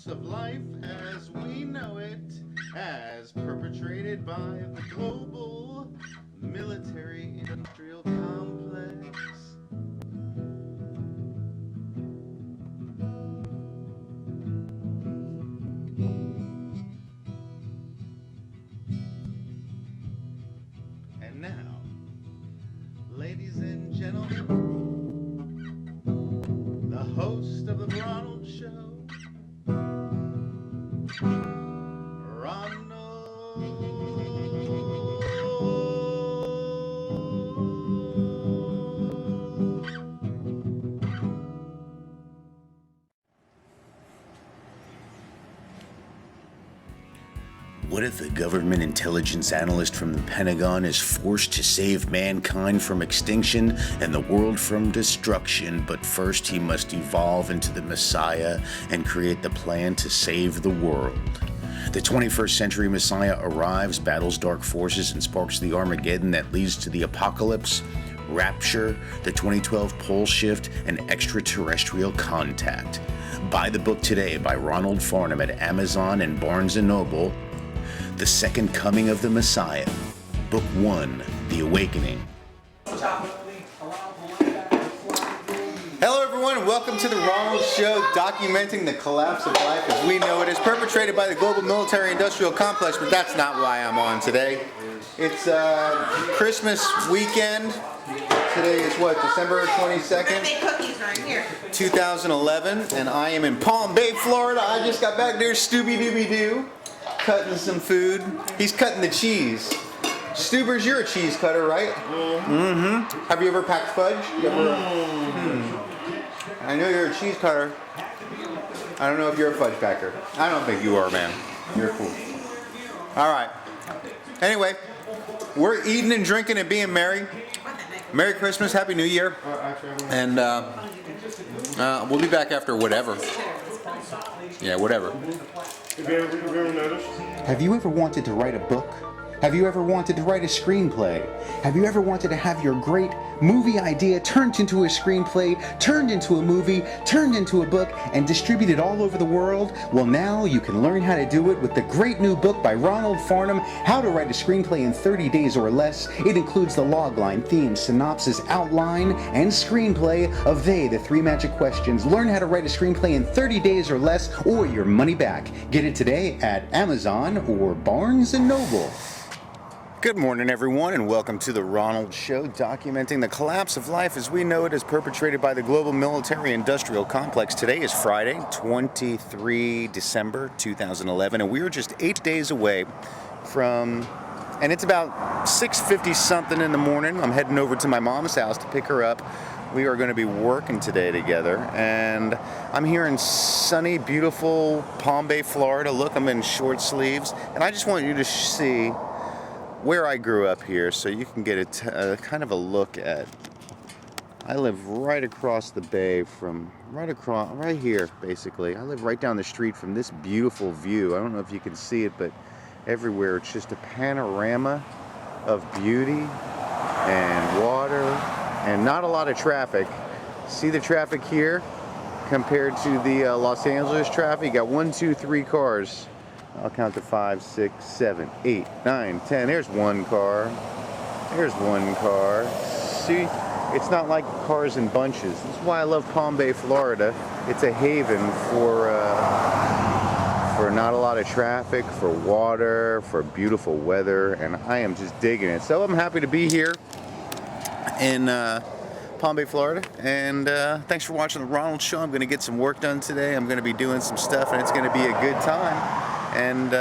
collapse of life as we know it, as perpetrated by the global military-industrial complex. And now, ladies and gentlemen, the host of the Ronald Show, Ronald. What if a government intelligence analyst from the Pentagon is forced to save mankind from extinction and the world from destruction, but first he must evolve into the Messiah and create the plan to save the world? The 21st century Messiah arrives, battles dark forces, and sparks the Armageddon that leads to the apocalypse, rapture, the 2012 pole shift, and extraterrestrial contact. Buy the book today by Ronald Farnham at Amazon and Barnes & Noble. The Second Coming of the Messiah, Book 1, The Awakening. Hello everyone, and welcome to the Ronald Show, documenting the collapse of life as we know it is perpetrated by the global military-industrial complex, but that's not why I'm on today. It's Christmas weekend. Today is what, December 22nd? Birthday cookies right here. 2011, and I am in Palm Bay, Florida. I just got back there, Stooby-Dooby-Doo. Cutting some food. He's cutting the cheese. Stubers, you're a cheese cutter, right? Mm-hmm. Have you ever packed fudge? I know you're a cheese cutter. I don't know if you're a fudge packer. I don't think you are, man. You're cool. All right. Anyway, we're eating and drinking and being merry. Merry Christmas, Happy New Year. And we'll be back after whatever. Yeah, whatever. Have you ever wanted to write a book? Have you ever wanted to write a screenplay? Have you ever wanted to have your great movie idea turned into a screenplay, turned into a movie, turned into a book, and distributed all over the world? Well, now you can learn how to do it with the great new book by Ronald Farnham, How to Write a Screenplay in 30 Days or Less. It includes the logline, theme, synopsis, outline, and screenplay of the three magic questions. Learn how to write a screenplay in 30 days or less, or your money back. Get it today at Amazon or Barnes & Noble. Good morning, everyone, and welcome to the Ronald Show, documenting the collapse of life as we know it is perpetrated by the global military-industrial complex. Today is Friday, 23 December 2011, and we are just 8 days away from, and it's about 6:50 something in the morning. I'm heading over to my mom's house to pick her up. We are going to be working today together, and I'm here in sunny, beautiful Palm Bay, Florida. Look, I'm in short sleeves, and I just want you to see where I grew up here, so you can get kind of a look at. I live right across the bay from right here, basically. I live right down the street from this beautiful view. I don't know if you can see it, but everywhere it's just a panorama of beauty and water and not a lot of traffic. See the traffic here compared to the Los Angeles traffic? You got 1, 2, 3 cars. I'll count to 5, 6, 7, 8, 9, 10. There's one car. There's one car. See, it's not like cars in bunches. That's why I love Palm Bay, Florida. It's a haven for not a lot of traffic, for water, for beautiful weather, and I am just digging it. So I'm happy to be here in Palm Bay, Florida, and thanks for watching the Ronald Show. I'm going to get some work done today. I'm going to be doing some stuff, and it's going to be a good time. And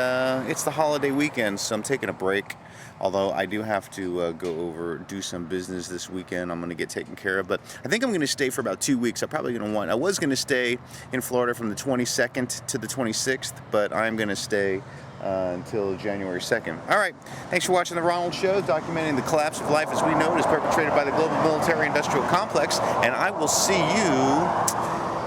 it's the holiday weekend, so I'm taking a break. Although I do have to do some business this weekend. I'm going to get taken care of. But I think I'm going to stay for about 2 weeks. I was going to stay in Florida from the 22nd to the 26th, but I'm going to stay until January 2nd. All right. Thanks for watching the Ronald Show, documenting the collapse of life as we know it is perpetrated by the global military-industrial complex. And I will see you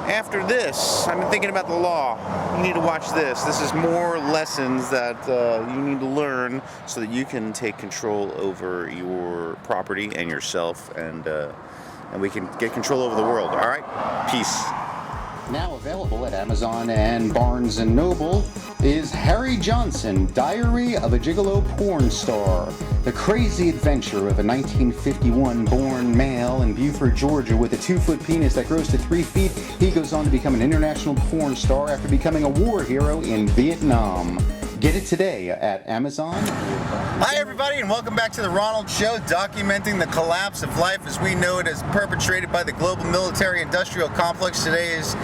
after this. I've been thinking about the law. You need to watch this. This is more lessons that you need to learn so that you can take control over your property and yourself, and we can get control over the world. All right? Peace. Now available at Amazon and Barnes & Noble is Harry Johnson, Diary of a Gigolo Porn Star. The crazy adventure of a 1951-born male in Beaufort, Georgia with a 2-foot penis that grows to 3 feet. He goes on to become an international porn star after becoming a war hero in Vietnam. Get it today at Amazon. Hi everybody and welcome back to the Ronald Show, documenting the collapse of life as we know it as perpetrated by the global military-industrial complex. Today is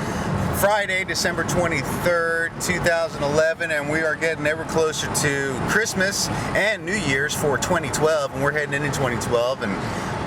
Friday, December 23rd, 2011, and we are getting ever closer to Christmas and New Year's for 2012, and we're heading into 2012, and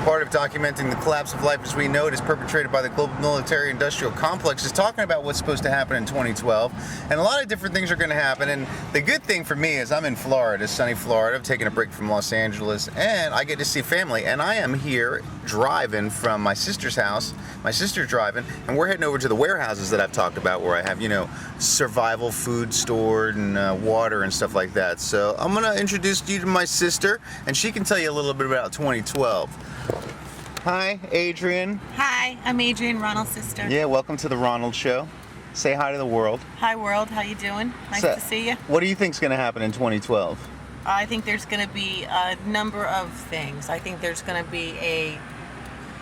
part of documenting the collapse of life as we know it is perpetrated by the global military-industrial complex is talking about what's supposed to happen in 2012, and a lot of different things are going to happen. And the good thing for me is I'm in Florida, sunny Florida. I've taken a break from Los Angeles, and I get to see family, and I am here driving from my sister's house. My sister's driving, and we're heading over to the warehouses that I've talked about where I have, you know, survival food stored and water and stuff like that. So I'm going to introduce you to my sister, and she can tell you a little bit about 2012. Hi, Adrian. Hi, I'm Adrian, Ronald's sister. Yeah, welcome to the Ronald Show. Say hi to the world. Hi, world. How you doing? Nice to see you. What do you think is going to happen in 2012? I think there's going to be a number of things. I think there's going to be a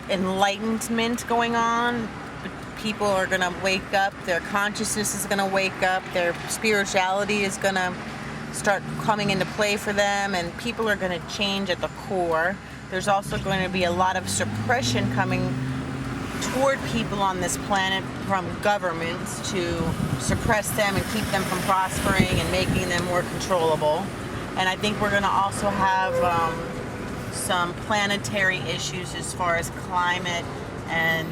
enlightenment going on. People are going to wake up. Their consciousness is going to wake up. Their spirituality is going to start coming into play for them, and people are going to change at the core. There's also going to be a lot of suppression coming toward people on this planet from governments to suppress them and keep them from prospering and making them more controllable. And I think we're going to also have some planetary issues as far as climate and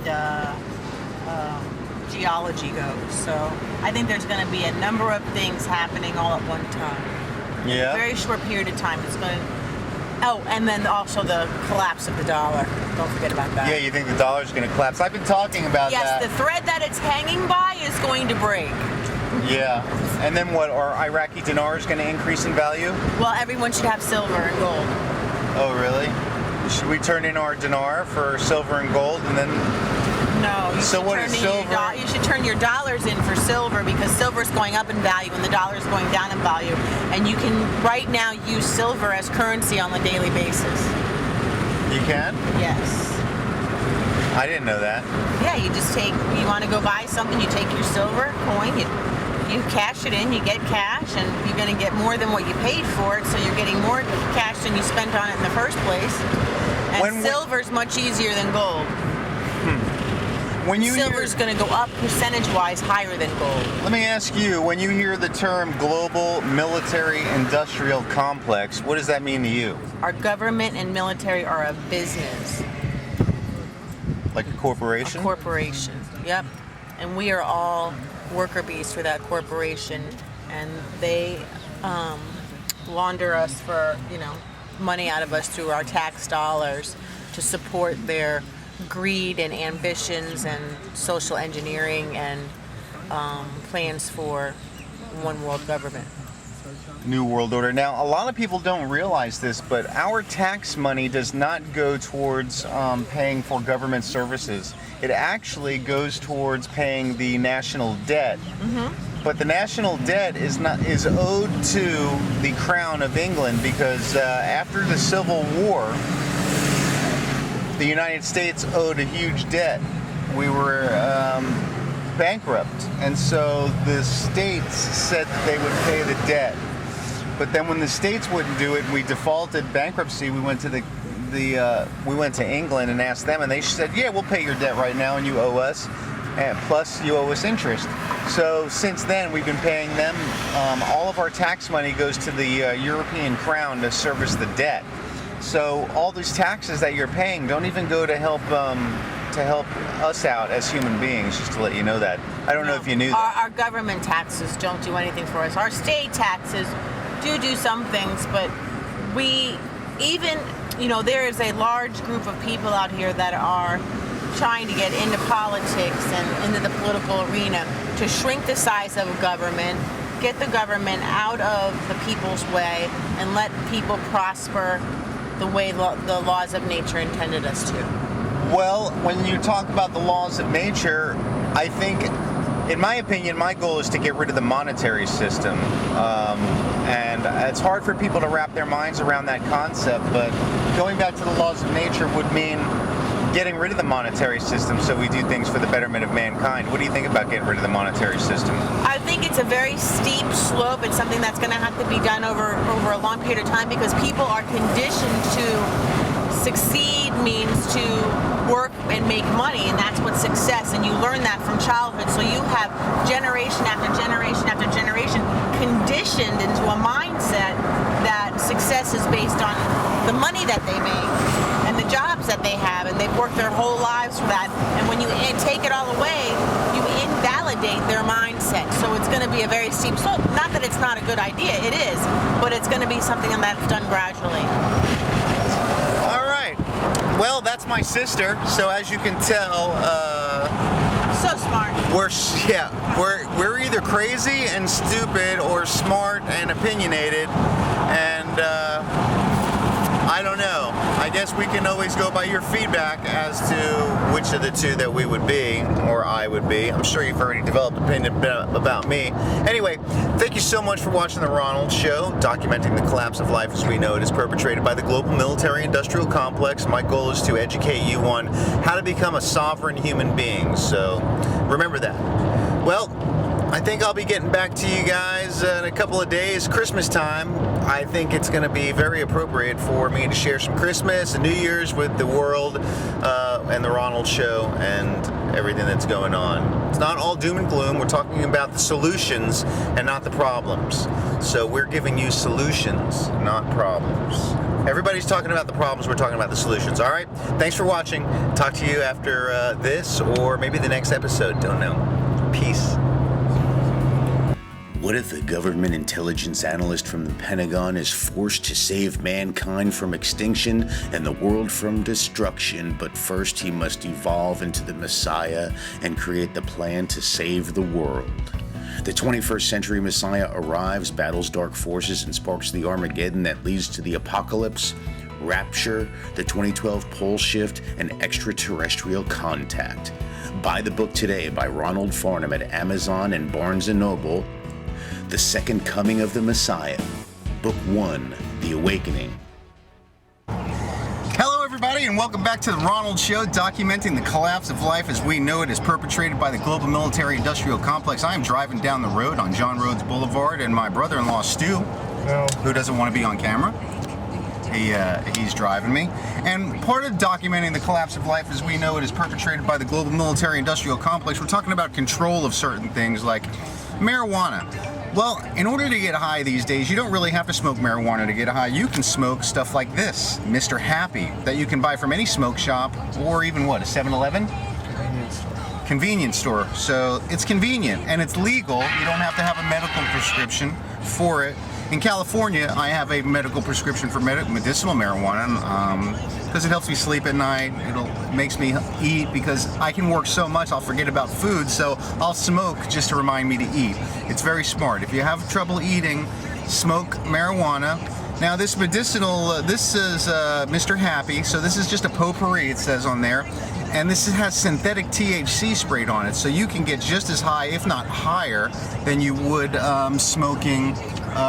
geology goes. So I think there's going to be a number of things happening all at one time. Yeah. In a very short period of time. It's going to. Oh, and then also the collapse of the dollar. Don't forget about that. Yeah, you think the dollar's going to collapse? I've been talking about that. Yes, the thread that it's hanging by is going to break. Yeah. And then what? Are Iraqi dinars going to increase in value? Well, everyone should have silver and gold. Oh, really? Should we turn in our dinar for silver and gold and then... No, you should turn your dollars in for silver, because silver is going up in value and the dollar is going down in value. And you can right now use silver as currency on a daily basis. You can? Yes. I didn't know that. Yeah, you want to go buy something, you take your silver coin, you cash it in, you get cash, and you're going to get more than what you paid for it, so you're getting more cash than you spent on it in the first place. And silver's much easier than gold. Silver's going to go up percentage-wise higher than gold. Let me ask you, when you hear the term global military-industrial complex, what does that mean to you? Our government and military are a business. Like a corporation? A corporation, yep. And we are all worker bees for that corporation, and they launder us for, money out of us through our tax dollars to support their greed and ambitions and social engineering and plans for one world government. New World Order. Now, a lot of people don't realize this, but our tax money does not go towards paying for government services. It actually goes towards paying the national debt. Mm-hmm. But the national debt is owed to the Crown of England because after the Civil War, the United States owed a huge debt. We were bankrupt, and so the states said that they would pay the debt. But then when the states wouldn't do it, we defaulted bankruptcy. We went to we went to England and asked them, and they said, "Yeah, we'll pay your debt right now, and you owe us, and plus you owe us interest." So since then, we've been paying them. All of our tax money goes to the European Crown to service the debt. So all these taxes that you're paying don't even go to help us out as human beings, just to let you know that. I don't know if you knew that. Our government taxes don't do anything for us. Our state taxes do some things, but there is a large group of people out here that are trying to get into politics and into the political arena to shrink the size of government, get the government out of the people's way, and let people prosper the way the laws of nature intended us to. Well, when you talk about the laws of nature, I think In my opinion, my goal is to get rid of the monetary system. And it's hard for people to wrap their minds around that concept, but going back to the laws of nature would mean getting rid of the monetary system so we do things for the betterment of mankind. What do you think about getting rid of the monetary system? I think it's a very steep slope. It's something that's going to have to be done over a long period of time because people are conditioned to succeed means to work and make money, and that's what success, and you learn that from childhood. So you have generation after generation after generation conditioned into a mindset that success is based on the money that they make and the jobs that they have, and they've worked their whole lives for that. And when you take it all away, you invalidate their mindset. So it's going to be a very steep slope. Not that it's not a good idea, it is, but it's going to be something that's done gradually. Well, that's my sister, so as you can tell, so smart. We're either crazy and stupid or smart and opinionated, and I don't know. I guess we can always go by your feedback as to which of the two that we would be, or I would be. I'm sure you've already developed an opinion about me. Anyway, thank you so much for watching The Ronald Show, documenting the collapse of life as we know it is perpetrated by the global military-industrial complex. My goal is to educate you on how to become a sovereign human being, so remember that. Well, I think I'll be getting back to you guys in a couple of days. Christmas time, I think it's going to be very appropriate for me to share some Christmas and New Year's with the world and the Ronald Show and everything that's going on. It's not all doom and gloom. We're talking about the solutions and not the problems. So we're giving you solutions, not problems. Everybody's talking about the problems. We're talking about the solutions. All right? Thanks for watching. Talk to you after this or maybe the next episode. Don't know. Peace. What if a government intelligence analyst from the Pentagon is forced to save mankind from extinction and the world from destruction, but first he must evolve into the Messiah and create the plan to save the world? The 21st century Messiah arrives, battles dark forces, and sparks the Armageddon that leads to the apocalypse, rapture, the 2012 pole shift, and extraterrestrial contact. Buy the book today by Ronald Farnham at Amazon and Barnes & Noble. The Second Coming of the Messiah, Book 1, The Awakening. Hello everybody and welcome back to the Ronald Show, documenting the collapse of life as we know it is perpetrated by the global military-industrial complex. I am driving down the road on John Rhodes Boulevard, and my brother-in-law Stu, who doesn't want to be on camera, he's driving me. And part of documenting the collapse of life as we know it is perpetrated by the global military-industrial complex. We're talking about control of certain things like marijuana. Well, in order to get high these days, you don't really have to smoke marijuana to get high. You can smoke stuff like this, Mr. Happy, that you can buy from any smoke shop, or even what, a 7-Eleven? Convenience store. So it's convenient and it's legal. You don't have to have a medical prescription for it. In California, I have a medical prescription for medicinal marijuana because it helps me sleep at night. It makes me eat because I can work so much I'll forget about food, so I'll smoke just to remind me to eat. It's very smart. If you have trouble eating, smoke marijuana. Now this medicinal, this is Mr. Happy, so this is just a potpourri, it says on there. And this has synthetic THC sprayed on it, so you can get just as high, if not higher, than you would smoking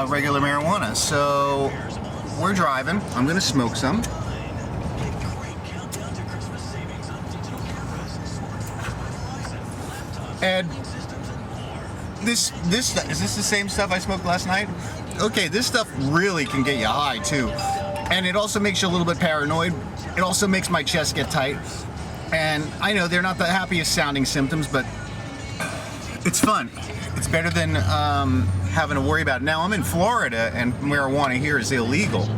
regular marijuana. So we're driving. I'm gonna smoke some. And this is this the same stuff I smoked last night? Okay, this stuff really can get you high too. And it also makes you a little bit paranoid. It also makes my chest get tight. And I know they're not the happiest sounding symptoms, but it's fun. It's better than having to worry about it. Now, I'm in Florida, and marijuana here is illegal.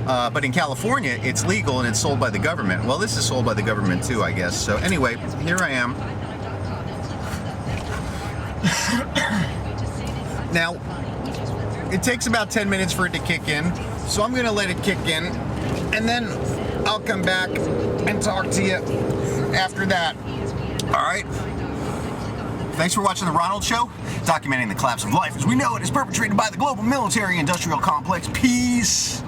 But in California, it's legal and it's sold by the government. Well, this is sold by the government too, I guess. So anyway, here I am. Now, it takes about 10 minutes for it to kick in. So I'm going to let it kick in, and then I'll come back and talk to you after that. All right? Thanks for watching The Ronald Show, documenting the collapse of life as we know it is perpetrated by the global military-industrial complex. Peace.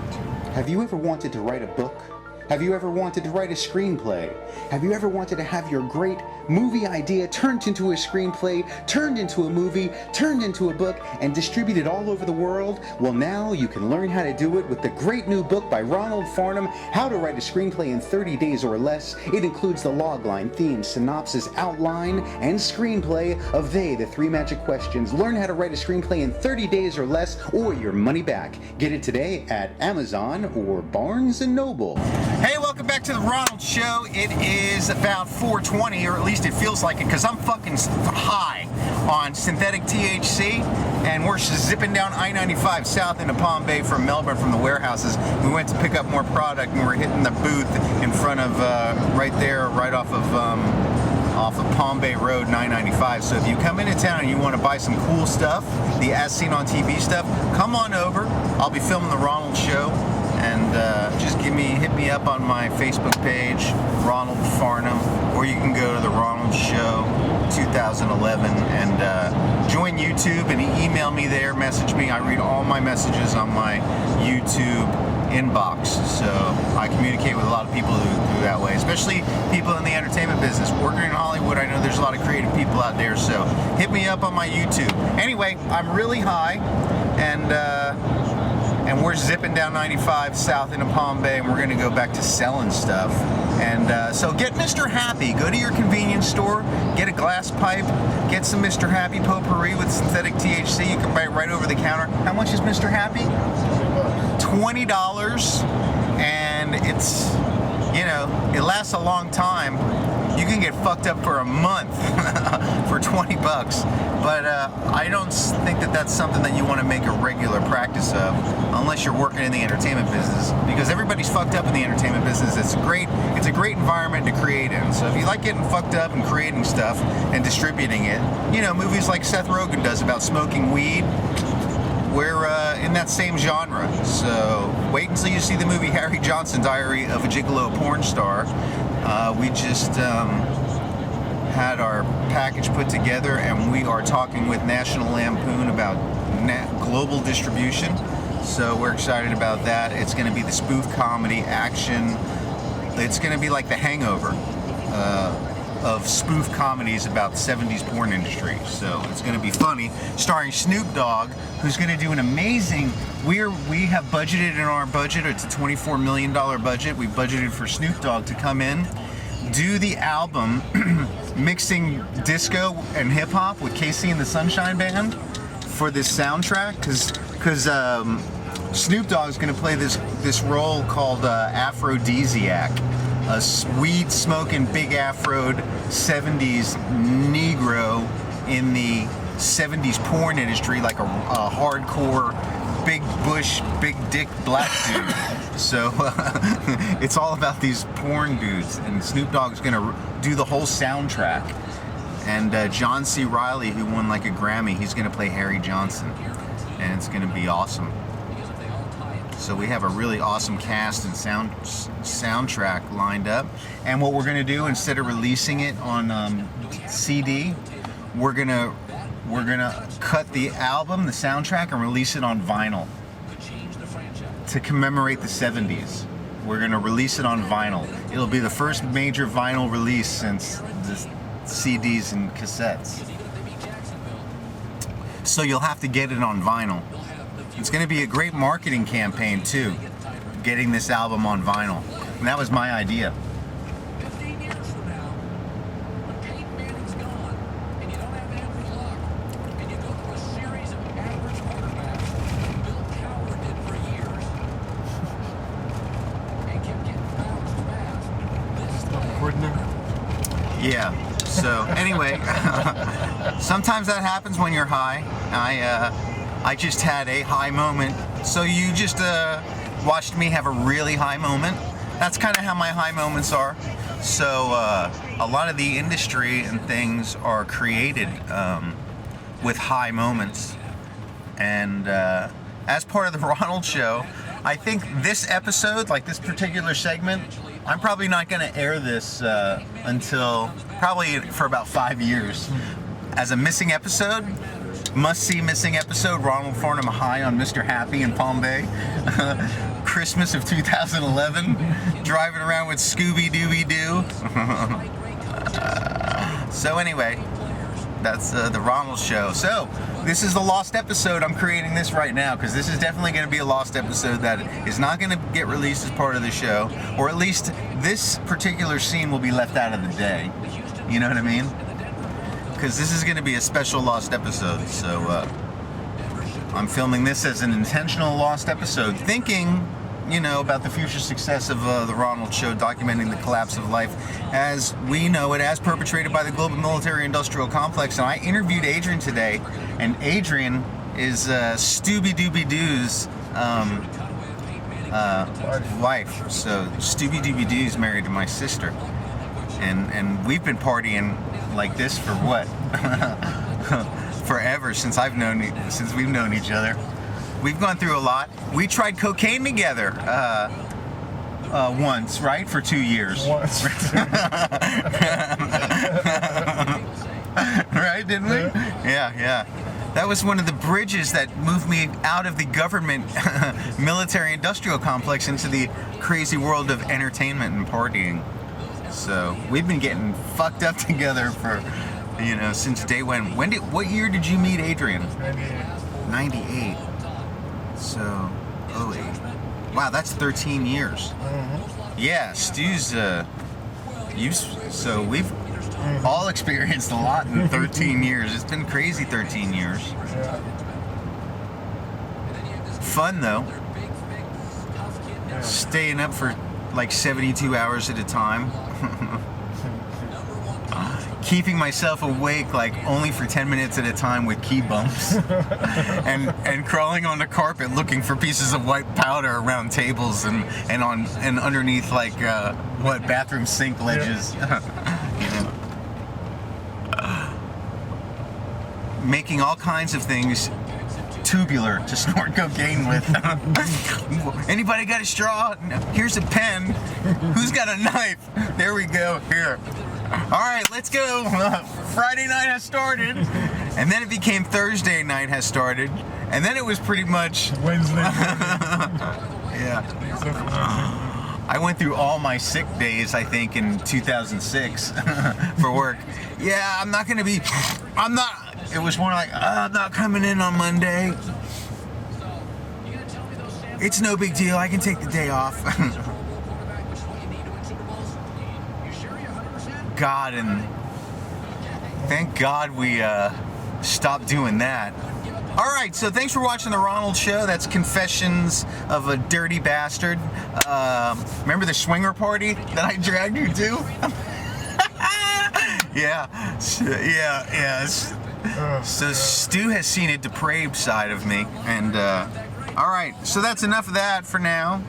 Have you ever wanted to write a book? Have you ever wanted to write a screenplay? Have you ever wanted to have your great movie idea turned into a screenplay, turned into a movie, turned into a book, and distributed all over the world? Well, now you can learn how to do it with the great new book by Ronald, How to Write a Screenplay in 30 Days or Less. It includes the logline, theme, synopsis, outline, and screenplay of the three magic questions. Learn how to write a screenplay in 30 days or less, or your money back. Get it today at Amazon or Barnes & Noble. Hey, welcome back to the Ronald Show. It is about 4:20, or at least it feels like it, because I'm fucking high on synthetic THC, and we're zipping down I-95 south into Palm Bay from Melbourne from the warehouses. We went to pick up more product, and we're hitting the booth in front of right there, right off of Palm Bay Road, 995. So if you come into town and you want to buy some cool stuff, the as seen on TV stuff, come on over. I'll be filming the Ronald Show, and just hit me up on my Facebook page, Ronald Farnham, or you can go to the Ronald Show 2011 and join YouTube and email me there, message me. I read all my messages on my YouTube inbox, so I communicate with a lot of people through that way, especially people in the entertainment business. Working in Hollywood, I know there's a lot of creative people out there, so hit me up on my YouTube. Anyway, I'm really high, and we're zipping down 95 south into Palm Bay, and we're going to go back to selling stuff. And so get Mr. Happy. Go to your convenience store, get a glass pipe, get some Mr. Happy potpourri with synthetic THC. You can buy it right over the counter. How much is Mr. Happy? $20, and it's, it lasts a long time. You can get fucked up for a month for 20 bucks. But I don't think that that's something that you want to make a regular practice of unless you're working in the entertainment business, because everybody's fucked up in the entertainment business. It's a great environment to create in. So if you like getting fucked up and creating stuff and distributing it, movies like Seth Rogen does about smoking weed, we're in that same genre. So wait until you see the movie Harry Johnson, Diary of a Gigolo Porn Star. We just had our package put together, and we are talking with National Lampoon about global distribution. So we're excited about that. It's going to be the spoof comedy action. It's going to be like The Hangover of spoof comedies about the 70s porn industry. So it's going to be funny, starring Snoop Dogg, who's going to do an amazing, we have budgeted in our budget, it's a $24 million budget. We budgeted for Snoop Dogg to come in, do the album mixing disco and hip hop with Casey and the Sunshine Band for this soundtrack, because Snoop Dogg is going to play this role called Aphrodisiac, a weed smoking, big afroed 70s Negro in the 70s porn industry, like a hardcore big bush, big dick black dude. So it's all about these porn dudes, and Snoop Dogg is gonna do the whole soundtrack. And John C. Reilly, who won like a Grammy, he's gonna play Harry Johnson, and it's gonna be awesome. So we have a really awesome cast and soundtrack lined up. And what we're gonna do, instead of releasing it on CD, we're gonna cut the album, the soundtrack, and release it on vinyl to commemorate the 70s. We're gonna release it on vinyl. It'll be the first major vinyl release since the CDs and cassettes. So you'll have to get it on vinyl. It's gonna be a great marketing campaign too, getting this album on vinyl. And that was my idea. Yeah, so anyway, sometimes that happens when you're high. I just had a high moment, so you just watched me have a really high moment. That's kind of how my high moments are. So a lot of the industry and things are created with high moments. And as part of the Ronald Show, I think this episode, like this particular segment, I'm probably not going to air this until probably for about 5 years. As a missing episode, must-see missing episode, Ronald Farnham high on Mr. Happy in Palm Bay. Christmas of 2011, driving around with Scooby-Dooby-Doo. So anyway, that's the Ronald show. So this is the lost episode. I'm creating this right now because this is definitely going to be a lost episode that is not going to get released as part of the show, or at least this particular scene will be left out of the day. You know what I mean? Because this is going to be a special lost episode. So I'm filming this as an intentional lost episode, thinking, you know, about the future success of the Ronald show, documenting the collapse of life as we know it, as perpetrated by the global military-industrial complex. And I interviewed Adrian today, and Adrian is Stooby-Dooby-Doo's wife. So Stooby-Dooby-Doo's married to my sister, and we've been partying like this for what? Forever, since we've known each other. We've gone through a lot. We tried cocaine together once, right? For 2 years. Once. Right, didn't we? Yeah. That was one of the bridges that moved me out of the government military-industrial complex into the crazy world of entertainment and partying. So we've been getting fucked up together for, you know, since day one. What year did you meet Adrian? 98. So, 08. Wow, that's 13 years. Mm-hmm. Yeah, Stu's, so we've all experienced a lot in 13 years. It's been crazy 13 years. Yeah. Fun, though. Staying up for like 72 hours at a time. Keeping myself awake like only for 10 minutes at a time with key bumps. and crawling on the carpet looking for pieces of white powder around tables and underneath like bathroom sink ledges. You know. Making all kinds of things tubular to snort cocaine with. Anybody got a straw? No. Here's a pen. Who's got a knife? There we go. Here. All right, let's go. Friday night has started, and then it became Thursday night has started, and then it was pretty much Wednesday. Yeah. I went through all my sick days, I think, in 2006 for work. Yeah, it was more like, I'm not coming in on Monday. It's no big deal. I can take the day off. God, and thank God we stopped doing that. All right, so thanks for watching the Ronald show. That's Confessions of a Dirty Bastard. Remember the swinger party that I dragged you to? Yeah. So Stu has seen a depraved side of me, and all right, so that's enough of that for now.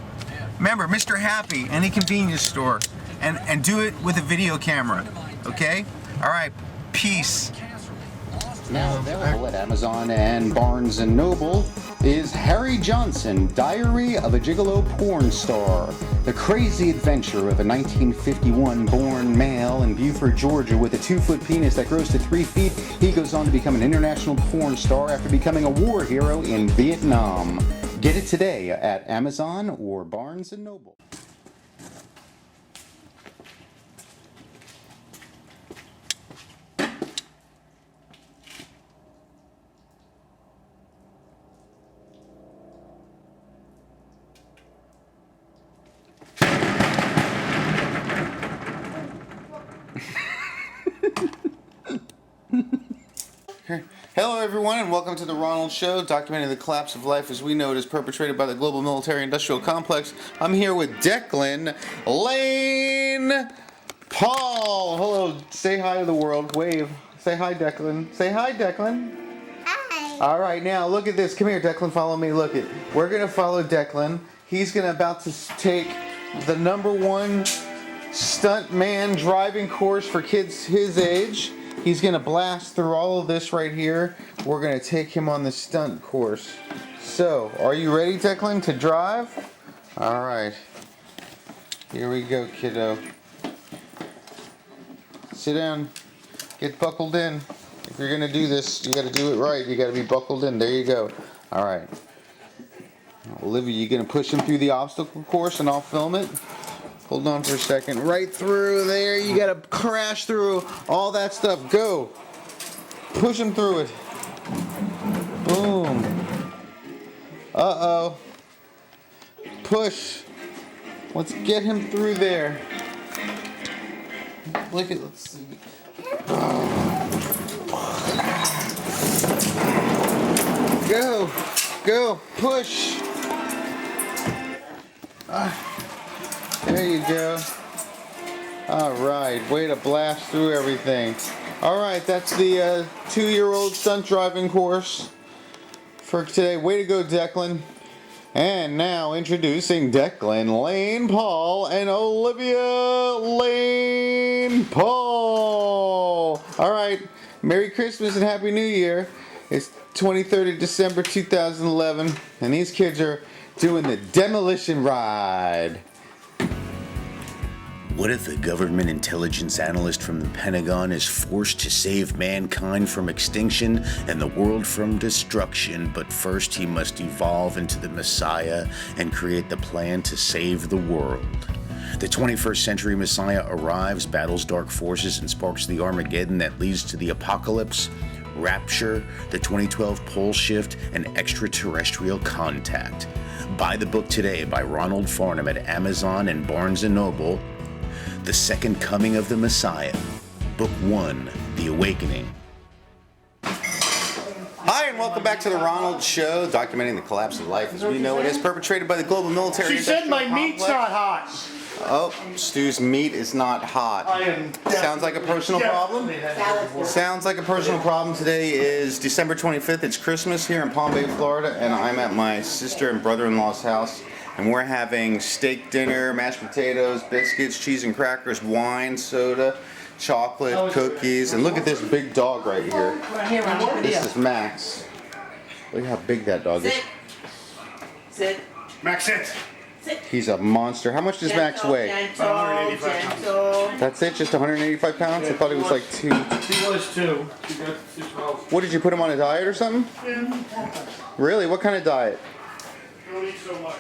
Remember, Mr. Happy, any convenience store, and do it with a video camera, okay? All right, peace. Now available at Amazon and Barnes & Noble is Harry Johnson, Diary of a Gigolo Porn Star. The crazy adventure of a 1951-born male in Beaufort, Georgia with a 2-foot penis that grows to 3 feet. He goes on to become an international porn star after becoming a war hero in Vietnam. Get it today at Amazon or Barnes & Noble. Hello everyone and welcome to the Ronald Show, documenting the collapse of life as we know it is perpetrated by the global military-industrial complex. I'm here with Declan, Lane, Paul. Hello, say hi to the world, wave. Say hi, Declan. Say hi, Declan. Hi. All right, now look at this. Come here, Declan, follow me. Look it. We're going to follow Declan. He's about to take the #1 stunt man driving course for kids his age. He's going to blast through all of this right here. We're going to take him on the stunt course. So, are you ready, Declan, to drive? All right. Here we go, kiddo. Sit down. Get buckled in. If you're going to do this, you got to do it right. You got to be buckled in. There you go. All right. Olivia, you going to push him through the obstacle course and I'll film it? Hold on for a second. Right through there. You gotta crash through all that stuff. Go. Push him through it. Boom. Uh-oh. Push. Let's get him through there. Let's see. Go. Go. Push. There you go. Alright, way to blast through everything. Alright, that's the 2-year-old stunt driving course for today. Way to go, Declan. And now introducing Declan, Lane Paul, and Olivia Lane Paul. Alright, Merry Christmas and Happy New Year. It's 23rd of December 2011, and these kids are doing the demolition ride. What if a government intelligence analyst from the Pentagon is forced to save mankind from extinction and the world from destruction, but first he must evolve into the Messiah and create the plan to save the world? The 21st century Messiah arrives, battles dark forces, and sparks the Armageddon that leads to the apocalypse, rapture, the 2012 pole shift, and extraterrestrial contact. Buy the book today by Ronald Farnham at Amazon and Barnes & Noble. The Second Coming of the Messiah, Book 1, The Awakening. Hi, and welcome back to the Ronald Show, documenting the collapse of life as we know it is, perpetrated by the global military. She said my meat's not hot. Oh, Stu's meat is not hot. I am Sounds like a personal problem. Sounds like a personal problem. Today is December 25th. It's Christmas here in Palm Bay, Florida, and I'm at my sister and brother-in-law's house. And we're having steak dinner, mashed potatoes, biscuits, cheese and crackers, wine, soda, chocolate, cookies. And look at this big dog right here. Here, Ronald. This is Max. Look how big that dog is. Sit. Max, sit. He's a monster. How much does Max weigh? Gentle. That's it, just 185 pounds? I thought he was like 2. He was 2. He got 12. What, did you put him on a diet or something? Really? What kind of diet? Don't eat so much.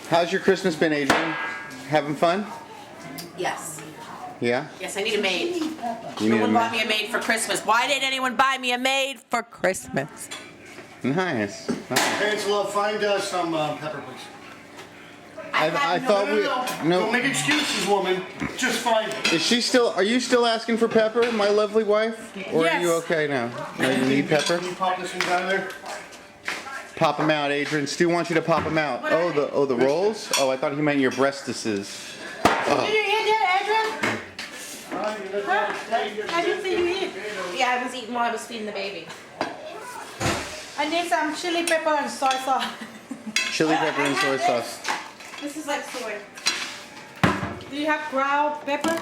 How's your Christmas been, Adrian? Having fun? Yes. Yeah? Yes, I need a maid. You No need a one bought ma- me a maid for Christmas. Why didn't anyone buy me a maid for Christmas? Nice. Angela, find some pepper, please. I thought we... Don't make excuses, woman. Just find it. Is she still... Are you still asking for pepper, my lovely wife? Or are you Yes. okay now? No, you need pepper? Can you pop this one down there? Pop them out, Adrian. Stu wants you to pop them out. Oh, the rolls? Oh, I thought he meant your breastises. Did you eat that, Adrian? Huh? I didn't see you eat. Yeah, I was eating while I was feeding the baby. I need some chili pepper and soy sauce. Chili pepper and soy sauce. This is like soy. Do you have ground pepper?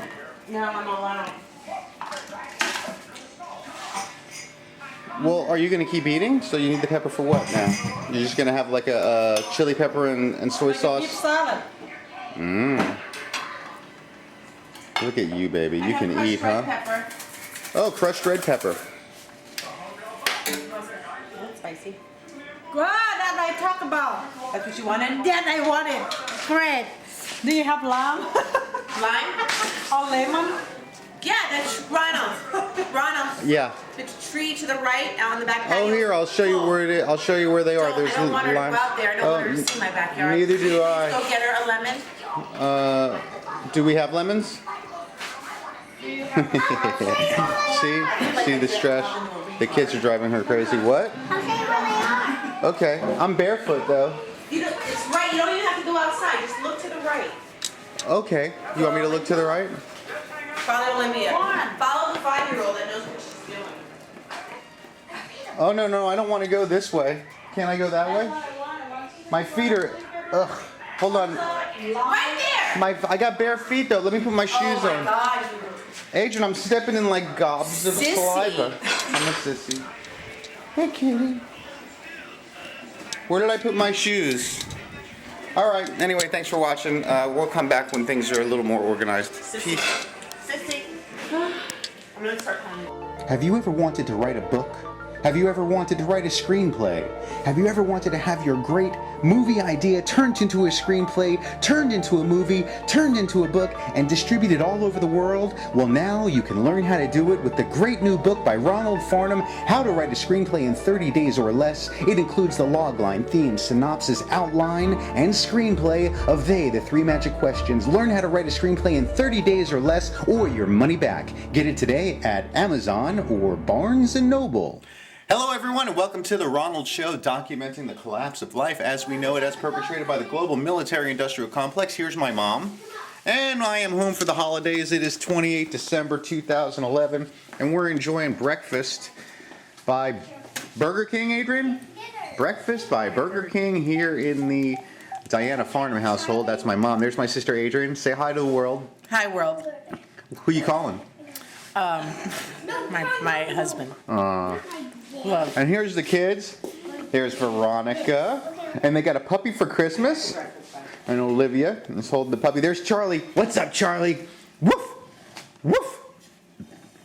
No, I'm all out. Well, are you going to keep eating? So you need the pepper for what now? You're just going to have like a chili pepper and soy Like a beef sauce? salad. Mmm. Look at you, baby. You I have can crushed eat, red huh? Pepper. Oh, crushed red pepper. That's spicy. Good, that I talk about. That's what you wanted? That I wanted. Great. Do you have lime? Lime? Or lemon? Yeah, that's Ronald. Ronald. Yeah. The tree to the right on the back patio. Oh, here, I'll show you where it is. I'll show you where they are. No, There's I don't want her to lime. go out there. I don't want her to see my backyard. Neither do Please I. go get her a lemon. Do we have lemons? See the stress. The kids are driving her crazy. What? Okay, I'm barefoot though. It's right. You don't even have to go outside. Just look to the right. Okay, you want me to look to the right? Follow Olivia. Follow the 5-year-old that knows what she's doing. Oh no, I don't want to go this way. Can't I go that way? My feet are. Ugh. Hold on. Right there. I got bare feet though. Let me put my shoes Oh my on. God. Adrian, I'm stepping in like gobs of Sissy. saliva. I'm a sissy. Hey, kitty. Where did I put my shoes? All right. Anyway, thanks for watching. We'll come back when things are a little more organized. Sissy. Peace. Sissy. I'm gonna start calling you. Have you ever wanted to write a book? Have you ever wanted to write a screenplay? Have you ever wanted to have your great movie idea turned into a screenplay, turned into a movie, turned into a book, and distributed all over the world? Well, now you can learn how to do it with the great new book by Ronald, How to Write a Screenplay in 30 Days or Less. It includes the logline, theme, synopsis, outline, and screenplay of the three magic questions. Learn how to write a screenplay in 30 days or less, or your money back. Get it today at Amazon or Barnes & Noble. Hello, everyone, and welcome to the Ronald Show, documenting the collapse of life as we know it, as perpetrated by the global military-industrial complex. Here's my mom, and I am home for the holidays. It is 28 December 2011, and we're enjoying breakfast by Burger King, Adrian? Breakfast by Burger King here in the Diana Farnham household. That's my mom. There's my sister, Adrian. Say hi to the world. Hi, world. Who you calling? My husband. Love. And here's the kids. There's Veronica. And they got a puppy for Christmas. And Olivia is holding the puppy. There's Charlie. What's up, Charlie? Woof! Woof!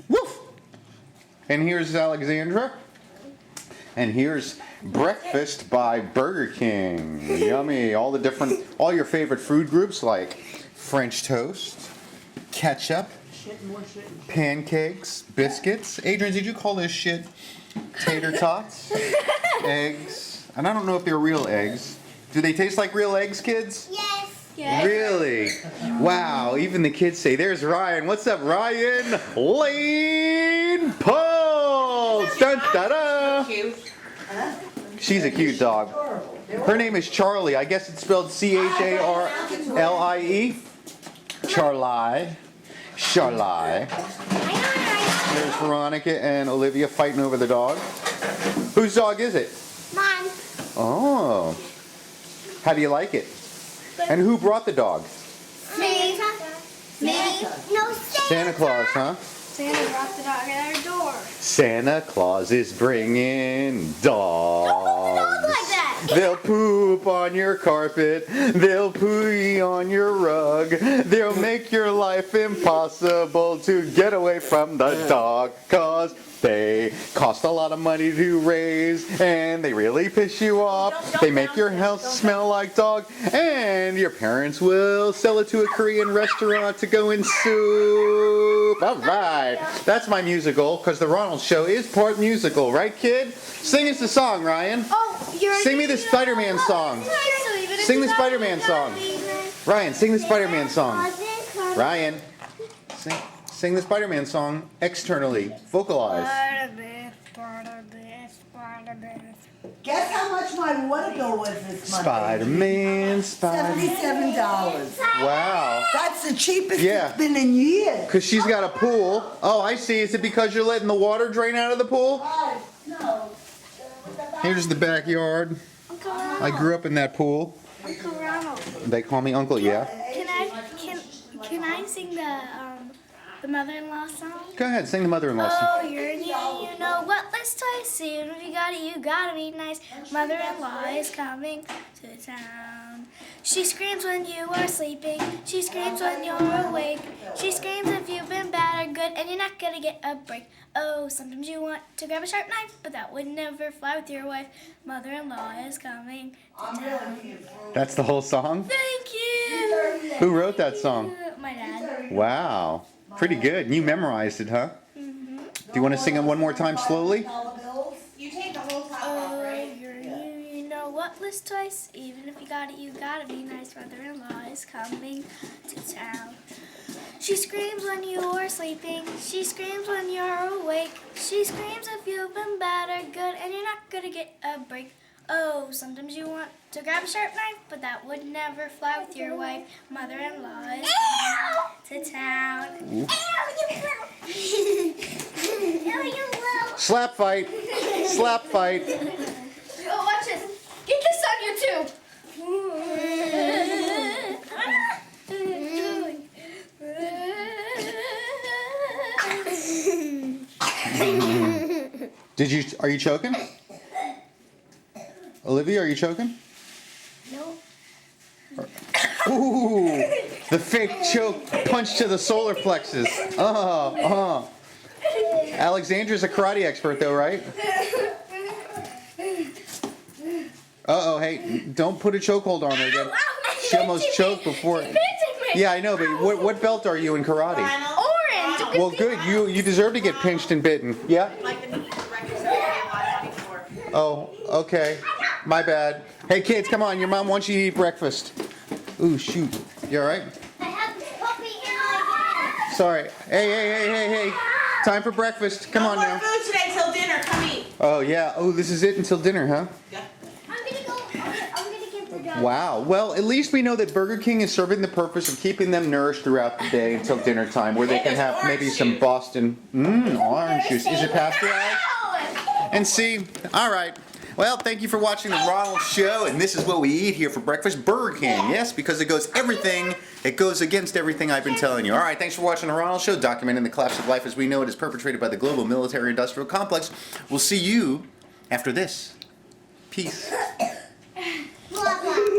Woof! And here's Alexandra. And here's breakfast by Burger King. Yummy. All your favorite food groups like French toast, ketchup, pancakes, biscuits. Adrian, did you call this shit tater tots? Eggs. And I don't know if they're real eggs. Do they taste like real eggs, kids? Yes. Really? Wow, even the kids say, there's Ryan. What's up, Ryan? Lane Pulse! Dun, da, da. She's a cute dog. Her name is Charlie. I guess it's spelled C-H-A-R-L-I-E. Charlie. Charlie. There's Veronica and Olivia fighting over the dog. Whose dog is it? Mine. Oh. How do you like it? And who brought the dog? Me. No, Santa Claus, huh? Santa brought the dog at our door. Santa Claus is bringing dogs. Don't look like that. They'll poop on your carpet. They'll pee on your rug. They'll make your life impossible to get away from the dog. 'Cause they cost a lot of money to raise, and they really piss you off. They make your house smell like dog, and your parents will sell it to a Korean restaurant to go in soup. All right, that's my musical, because the Ronald Show is part musical, right, kid? Sing us the song, Ryan. Oh, Sing me the Spider-Man song. Sing the Spider-Man song. Ryan, sing the Spider-Man song. Ryan, sing the Spider-Man song externally. Vocalize. Guess how much my water bill was this month? Spider-Man, $77. Wow. That's the cheapest Yeah. it's been in years. Because she's got a pool. Oh, I see. Is it because you're letting the water drain out of the pool? No. Here's the backyard. I grew up in that pool. Uncle Ronald, They call me Uncle, yeah? can I sing the mother-in-law song? Go ahead, sing the mother-in-law song. Oh, you're new, you know what? Let's twice soon. If you gotta be nice. Mother-in-law is coming to town. She screams when you are sleeping. She screams when you're awake. She screams if you've been bad or good and you're not gonna get a break. Oh, sometimes you want to grab a sharp knife, but that would never fly with your wife. Mother-in-law is coming to town. That's the whole song? Thank you. Who wrote that song? My dad. Wow. Pretty good. And you memorized it, huh? Mm-hmm. Do you want to sing it one more time slowly? Oh, you're new, you know what? List twice. Even if you gotta be nice. Mother-in-law is coming to town. She screams when you are sleeping. She screams when you're awake. She screams if you've been bad or good and you're not gonna get a break. Oh, sometimes you want to grab a sharp knife, but that would never fly with your wife. Mother-in-law is coming to town. Slap fight. Slap fight. Oh, watch this. Get this on YouTube. Are you choking? Olivia, are you choking? No. Ooh, the fake choke punch to the solar plexus. Alexandra's a karate expert though, right? Uh-oh, hey, don't put a chokehold on her again. She almost choked before. Yeah, I know, but what belt are you in karate? Orange. Well, good. You deserve to get pinched and bitten. Yeah? Oh, okay. My bad. Hey, kids, come on. Your mom wants you to eat breakfast. Ooh, shoot. You all right? I have this puppy in my hand. Sorry. Hey. Time for breakfast. Come on now. Food today till dinner. Come eat. Oh, yeah. Oh, this is it until dinner, huh? I'm gonna give the dog. Wow. Well, at least we know that Burger King is serving the purpose of keeping them nourished throughout the day until dinner time, where they can have maybe some Boston orange juice. Is it pasteurized? And see, all right. Well, thank you for watching the Ronald Show, and this is what we eat here for breakfast, Burger King. Yes, because it goes against everything I've been telling you. All right, thanks for watching the Ronald Show, documenting the collapse of life as we know it is perpetrated by the global military-industrial complex. We'll see you after this. Peace.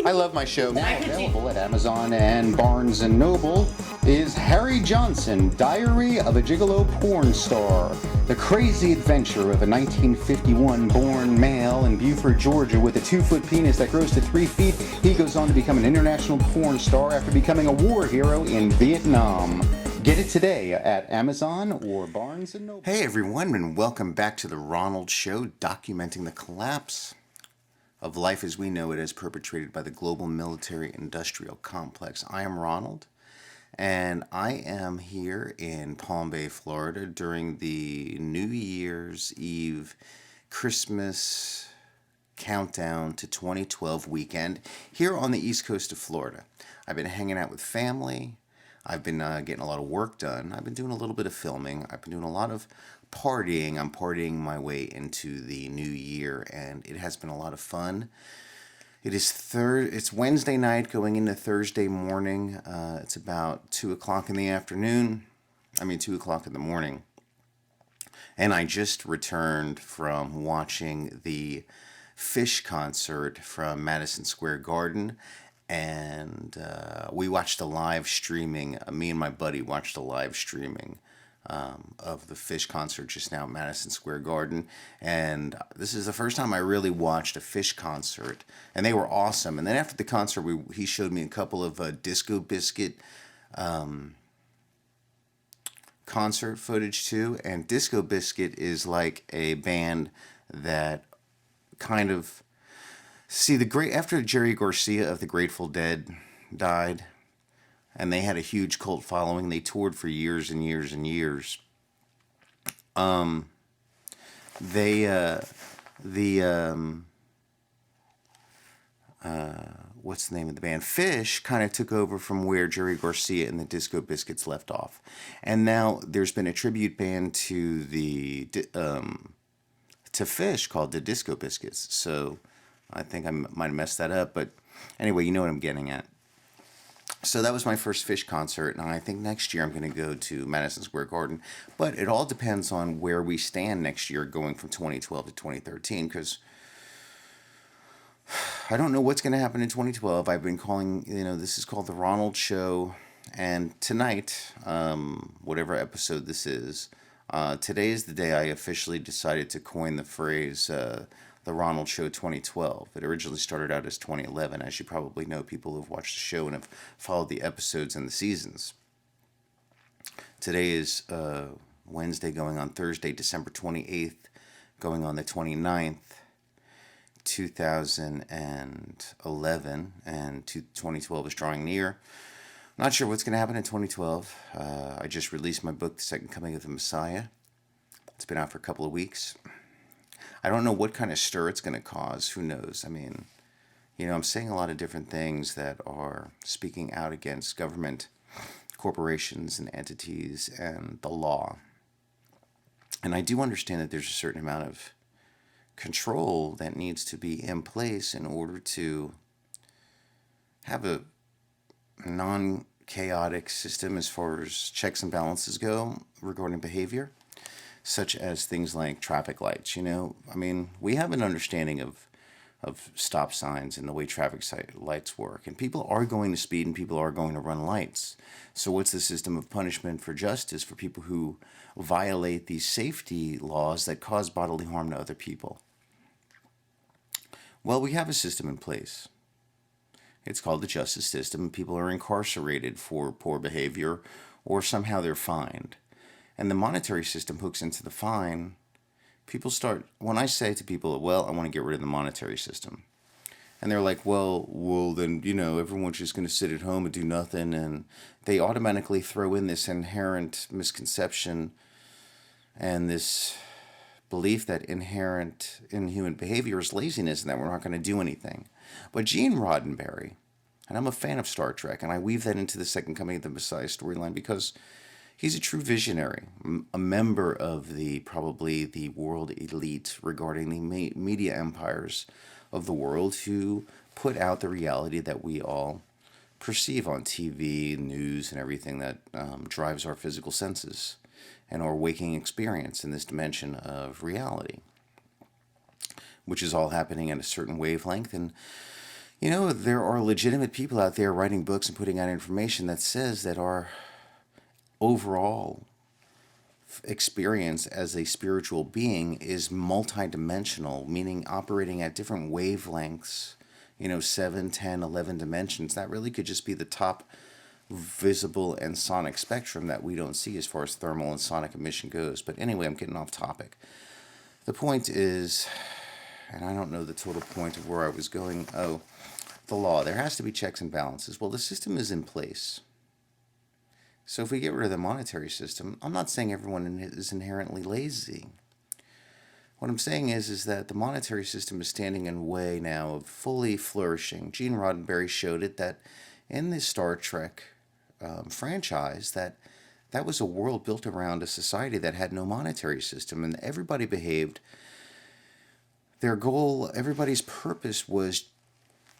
I love my show. Now available at Amazon and Barnes & Noble is Harry Johnson, Diary of a Gigolo Porn Star. The crazy adventure of a 1951 born male in Beaufort, Georgia with a 2-foot penis that grows to 3 feet. He goes on to become an international porn star after becoming a war hero in Vietnam. Get it today at Amazon or Barnes & Noble. Hey everyone, and welcome back to the Ronald Show, documenting the collapse of life as we know it as perpetrated by the global military-industrial complex. I am Ronald, and I am here in Palm Bay, Florida during the New Year's Eve Christmas countdown to 2012 weekend here on the East Coast of Florida. I've been hanging out with family. I've been getting a lot of work done. I've been doing a little bit of filming. I've been doing a lot of partying. I'm partying my way into the new year, and it has been a lot of fun. It's Wednesday night going into Thursday morning. It's about 2 o'clock in the afternoon. 2 o'clock in the morning. And I just returned from watching the Fish concert from Madison Square Garden. And we watched a live streaming. Me and my buddy watched a live streaming of the Fish concert just now at Madison Square Garden. And this is the first time I really watched a Fish concert. And they were awesome. And then after the concert, he showed me a couple of Disco Biscuit concert footage too. And Disco Biscuit is like a band that kind of... after Jerry Garcia of the Grateful Dead died, and they had a huge cult following, they toured for years and years and years. What's the name of the band? Fish kind of took over from where Jerry Garcia and the Disco Biscuits left off, and now there's been a tribute band to Fish called the Disco Biscuits. So I think I might have messed that up, but anyway, you know what I'm getting at. So that was my first Fish concert, and I think next year I'm going to go to Madison Square Garden. But it all depends on where we stand next year going from 2012 to 2013, because I don't know what's going to happen in 2012. I've been calling, this is called The Ronald Show, and tonight, whatever episode this is, today is the day I officially decided to coin the phrase, The Ronald Show 2012. It originally started out as 2011, as you probably know, people who have watched the show and have followed the episodes and the seasons. Today is Wednesday going on Thursday, December 28th, going on the 29th, 2011, and 2012 is drawing near. Not sure what's going to happen in 2012. I just released my book, The Second Coming of the Messiah. It's been out for a couple of weeks. I don't know what kind of stir it's going to cause. Who knows? I'm saying a lot of different things that are speaking out against government, corporations, and entities, and the law. And I do understand that there's a certain amount of control that needs to be in place in order to have a non-chaotic system as far as checks and balances go regarding behavior, such as things like traffic lights. We have an understanding of stop signs and the way traffic lights work. And people are going to speed and people are going to run lights. So what's the system of punishment for justice for people who violate these safety laws that cause bodily harm to other people? Well, we have a system in place. It's called the justice system, and people are incarcerated for poor behavior, or somehow they're fined. And the monetary system hooks into the fine. People start, when I say to people, well, I want to get rid of the monetary system. And they're like, well, then, everyone's just going to sit at home and do nothing. And they automatically throw in this inherent misconception and this belief that inherent in human behavior is laziness and that we're not going to do anything. But Gene Roddenberry, and I'm a fan of Star Trek, and I weave that into the Second Coming of the Messiah storyline because he's a true visionary, a member of probably the world elite regarding the media empires of the world who put out the reality that we all perceive on TV, news, and everything that drives our physical senses and our waking experience in this dimension of reality, which is all happening at a certain wavelength. And, there are legitimate people out there writing books and putting out information that says that our overall experience as a spiritual being is multidimensional, meaning operating at different wavelengths, 7, 10, 11 dimensions. That really could just be the top visible and sonic spectrum that we don't see as far as thermal and sonic emission goes. But anyway, I'm getting off topic. The point is, and I don't know the total point of where I was going. Oh, the law. There has to be checks and balances. Well, the system is in place. So if we get rid of the monetary system, I'm not saying everyone is inherently lazy. What I'm saying is that the monetary system is standing in the way now of fully flourishing. Gene Roddenberry showed it that in the Star Trek franchise, that was a world built around a society that had no monetary system, and everybody behaved. Their goal, everybody's purpose was,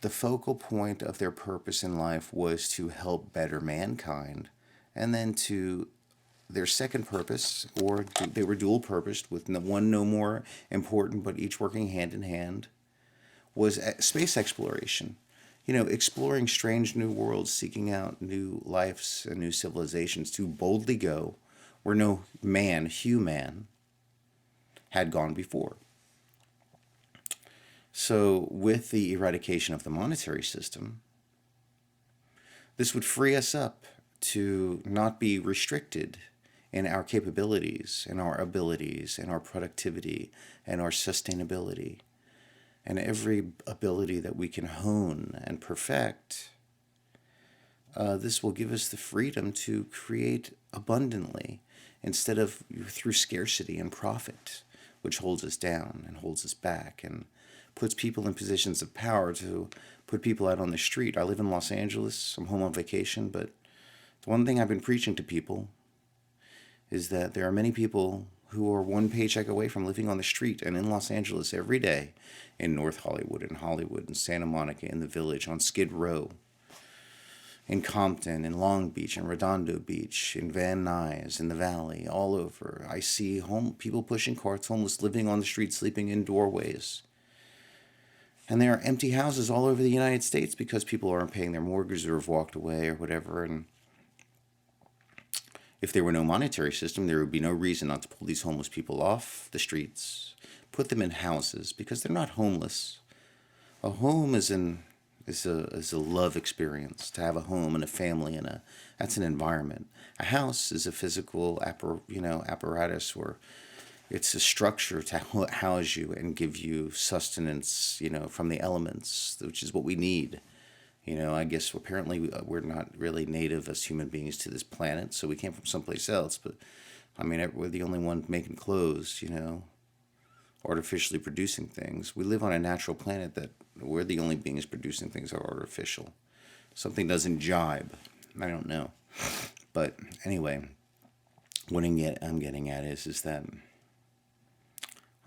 the focal point of their purpose in life was to help better mankind. And then to their second purpose, or they were dual purposed, with one no more important, but each working hand in hand, was space exploration. Exploring strange new worlds, seeking out new lives and new civilizations to boldly go where no human, had gone before. So with the eradication of the monetary system, this would free us up to not be restricted in our capabilities and our abilities and our productivity and our sustainability and every ability that we can hone and perfect. This will give us the freedom to create abundantly instead of through scarcity and profit, which holds us down and holds us back and puts people in positions of power to put people out on the street. I live in Los Angeles. I'm home on vacation, but the one thing I've been preaching to people is that there are many people who are one paycheck away from living on the street and in Los Angeles every day, in North Hollywood, in Hollywood, in Santa Monica, in the Village, on Skid Row, in Compton, in Long Beach, in Redondo Beach, in Van Nuys, in the Valley, all over. I see people pushing carts, homeless, living on the street, sleeping in doorways. And there are empty houses all over the United States because people aren't paying their mortgages or have walked away or whatever. And if there were no monetary system, there would be no reason not to pull these homeless people off the streets, put them in houses, because they're not homeless. A home is a love experience. To have a home and a family that's an environment. A house is a physical apparatus, or it's a structure to house you and give you sustenance, from the elements, which is what we need. I guess apparently we're not really native as human beings to this planet, so we came from someplace else. But, we're the only one making clothes, artificially producing things. We live on a natural planet that we're the only beings producing things that are artificial. Something doesn't jibe. I don't know. But anyway, what I'm getting at is that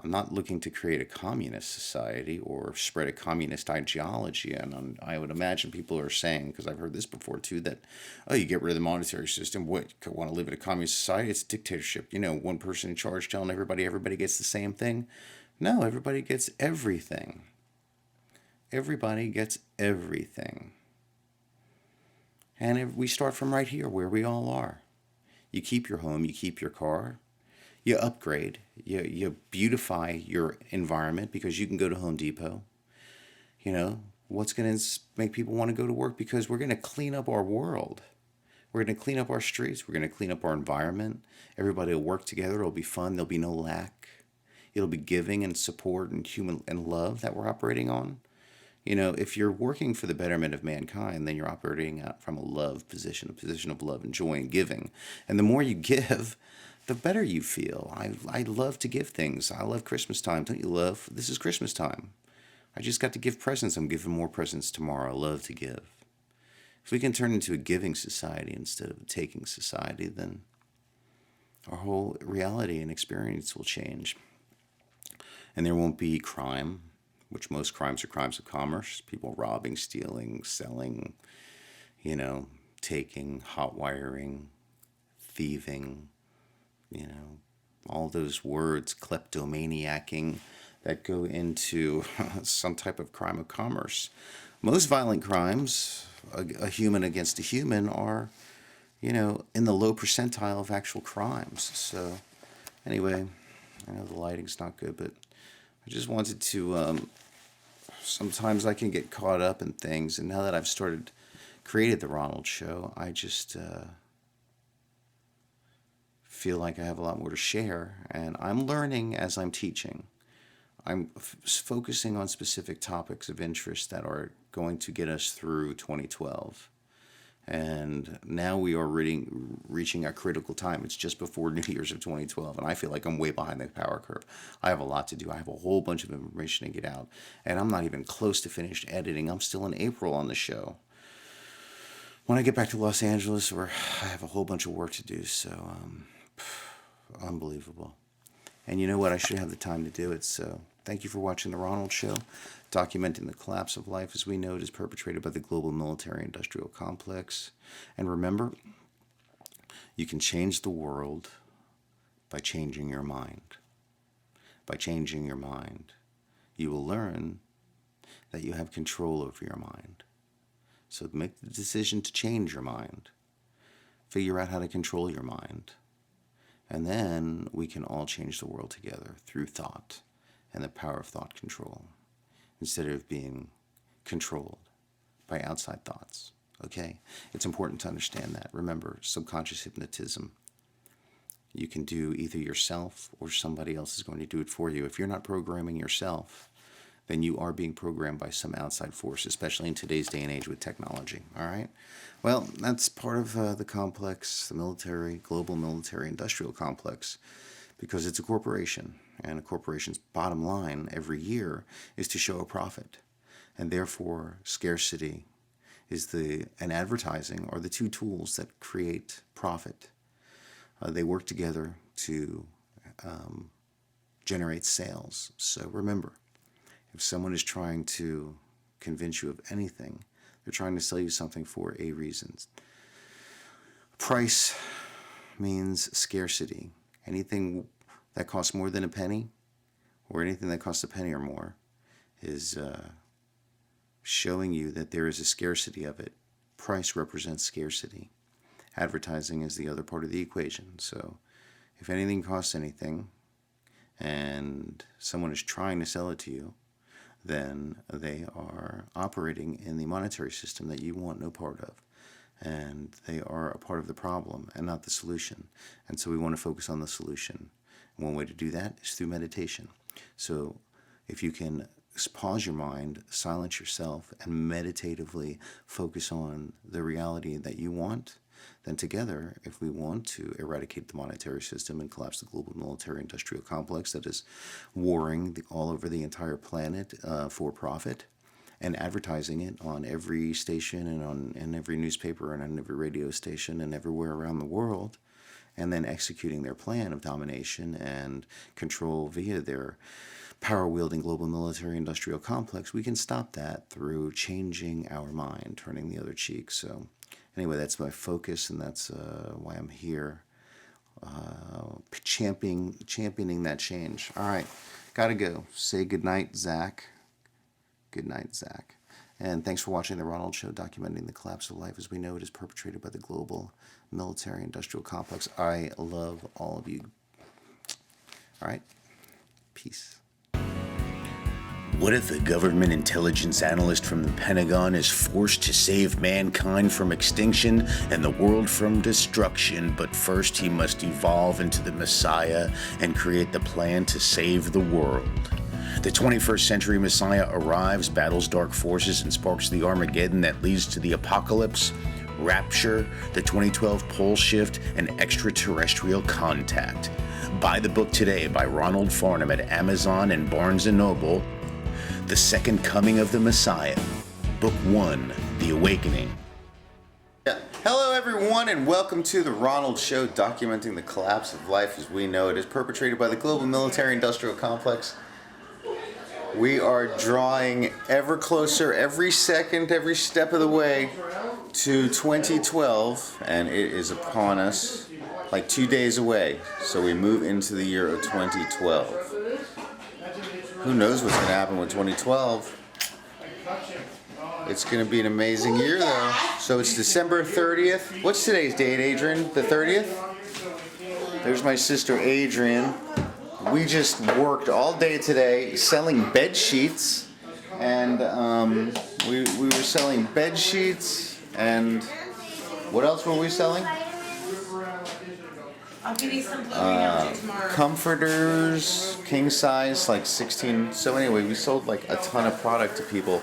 I'm not looking to create a communist society or spread a communist ideology. And I would imagine people are saying, because I've heard this before too, that, you get rid of the monetary system. What, want to live in a communist society? It's a dictatorship. One person in charge telling everybody gets the same thing. No, everybody gets everything. Everybody gets everything. And if we start from right here, where we all are. You keep your home, you keep your car. You upgrade, you beautify your environment because you can go to Home Depot You know, what's going to make people want to go to work? Because we're going to clean up our world. We're going to clean up our streets. We're going to clean up our environment. Everybody will work together. It'll be fun. There'll be no lack. It'll be giving and support and human and love that we're operating on. You know, if you're working for the betterment of mankind, then you're operating out from a love position, a position of love and joy and giving. And the more you give, the better you feel. I love to give things. I love Christmas time. Don't you love? This is Christmas time. I just got to give presents. I'm giving more presents tomorrow. I love to give. If we can turn into a giving society instead of a taking society, then our whole reality and experience will change. And there won't be crime, which most crimes are crimes of commerce. People robbing, stealing, selling, you know, taking, hot wiring, thieving, you know, all those words, kleptomaniacking, that go into some type of crime of commerce. Most violent crimes, a human against a human, are, you know, in the low percentile of actual crimes. So anyway, I know the lighting's not good, but I just wanted to, sometimes I can get caught up in things, and now that I've created the Ronald Show, I just feel like I have a lot more to share, and I'm learning as I'm teaching. I'm focusing on specific topics of interest that are going to get us through 2012. And now we are reaching our critical time. It's just before New Year's of 2012, and I feel like I'm way behind the power curve. I have a lot to do. I have a whole bunch of information to get out, and I'm not even close to finished editing. I'm still in April on the show. When I get back to Los Angeles, I have a whole bunch of work to do, so unbelievable. And you know what? I should have the time to do it, so thank you for watching The Ronald Show, documenting the collapse of life as we know it is perpetrated by the global military-industrial complex. And remember, you can change the world by changing your mind. By changing your mind, you will learn that you have control over your mind. So make the decision to change your mind. Figure out how to control your mind. And then we can all change the world together through thought and the power of thought control, instead of being controlled by outside thoughts. Okay? It's important to understand that. Remember, subconscious hypnotism. You can do either yourself or somebody else is going to do it for you. If you're not programming yourself, then you are being programmed by some outside force, especially in today's day and age with technology. All right? Well, that's part of the complex, the military, global military industrial complex, because it's a corporation, and a corporation's bottom line every year is to show a profit. And therefore, scarcity and advertising are the two tools that create profit. They work together to generate sales. So remember, if someone is trying to convince you of anything, they're trying to sell you something for a reason. Price means scarcity. Anything that costs more than a penny, or anything that costs a penny or more, is showing you that there is a scarcity of it. Price represents scarcity. Advertising is the other part of the equation. So if anything costs anything, and someone is trying to sell it to you, then they are operating in the monetary system that you want no part of. And they are a part of the problem and not the solution. And so we want to focus on the solution. And one way to do that is through meditation. So if you can pause your mind, silence yourself, and meditatively focus on the reality that you want, then together, if we want to eradicate the monetary system and collapse the global military-industrial complex that is warring all over the entire planet for profit, and advertising it on every station and in every newspaper and on every radio station and everywhere around the world, and then executing their plan of domination and control via their power-wielding global military-industrial complex, we can stop that through changing our mind, turning the other cheek. So anyway, that's my focus, and that's why I'm here, championing that change. All right, gotta go. Say goodnight, Zach. Good night, Zach. And thanks for watching The Ronald Show, documenting the collapse of life as we know it is perpetrated by the global military-industrial complex. I love all of you. All right, peace. What if a government intelligence analyst from the Pentagon is forced to save mankind from extinction and the world from destruction, but first he must evolve into the Messiah and create the plan to save the world? The 21st century Messiah arrives, battles dark forces, and sparks the Armageddon that leads to the apocalypse, rapture, the 2012 pole shift, and extraterrestrial contact. Buy the book today by Ronald Farnham at Amazon and Barnes & Noble. The Second Coming of the Messiah, Book 1, The Awakening. Hello, everyone, and welcome to the Ronald Show, documenting the collapse of life as we know it is perpetrated by the global military-industrial complex. We are drawing ever closer, every second, every step of the way, to 2012, and it is upon us like 2 days away. So we move into the year of 2012. Who knows what's going to happen with 2012? It's going to be an amazing year, though. So it's December 30th. What's today's date, Adrian? The 30th? There's my sister, Adrian. We just worked all day today selling bed sheets. And we were selling bed sheets. And what else were we selling? I'll give you some tomorrow. Comforters, king size, like 16. So anyway, we sold like a ton of product to people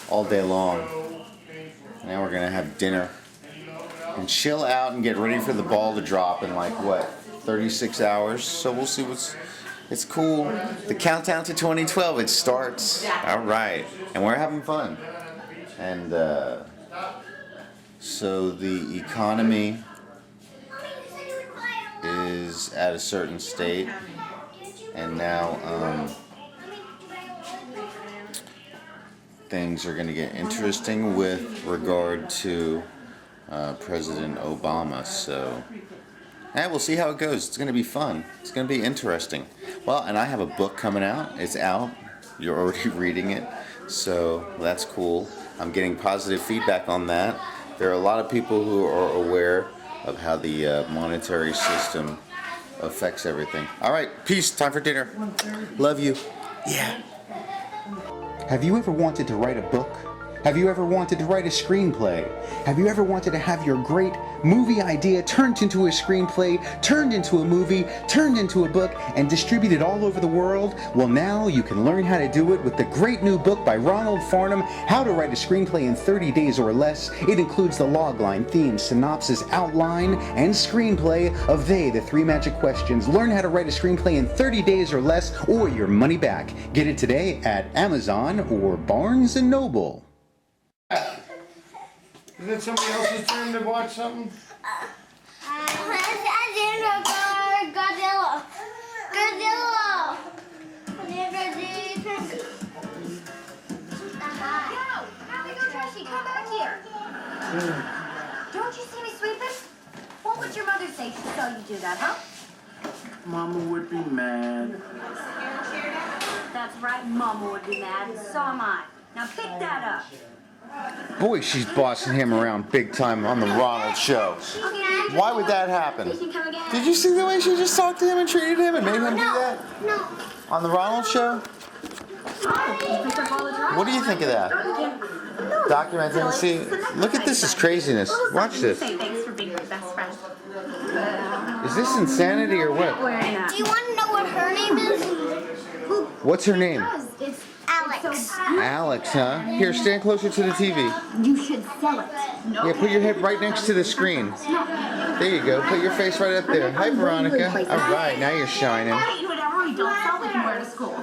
all day long. Now we're gonna have dinner and chill out and get ready for the ball to drop in like what, 36 hours. So we'll see it's cool. The countdown to 2012, it starts. All right, and we're having fun. And so the economy is at a certain state, and now things are going to get interesting with regard to President Obama. So we'll see how it goes. It's going to be fun. It's going to be interesting. Well, and I have a book coming out. It's out. You're already reading it, so that's cool. I'm getting positive feedback on that. There are a lot of people who are aware of how the monetary system affects everything. All right, peace. Time for dinner. Love you. Yeah. Have you ever wanted to write a book? Have you ever wanted to write a screenplay? Have you ever wanted to have your great movie idea turned into a screenplay, turned into a movie, turned into a book, and distributed all over the world? Well, now you can learn how to do it with the great new book by Ronald Farnham, How to Write a Screenplay in 30 Days or Less. It includes the logline, theme, synopsis, outline, and screenplay of the three magic questions. Learn how to write a screenplay in 30 days or less, or your money back. Get it today at Amazon or Barnes & Noble. Is it somebody else's turn to watch something? Godzilla. Come back here. Don't you see me sweeping? What would your mother say if she saw you do that, huh? Mama would be mad. That's right, Mama would be mad, and so am I. Now pick that up. Boy, she's bossing him around big time on the Ronald Show. Why would that happen? Did you see the way she just talked to him and treated him and made him do that? No. On the Ronald Show? What do you think of that? Documenting. See, look at this is craziness. Watch this. Thanks for being my best friend. Is this insanity or what? Do you want to know what her name is? What's her name? Alex. Alex, huh? Here, stand closer to the TV. You should sell it. Yeah, put your head right next to the screen. There you go. Put your face right up there. Hi, Veronica. All right, now you're shining. Whatever we don't sell, we can wear to school.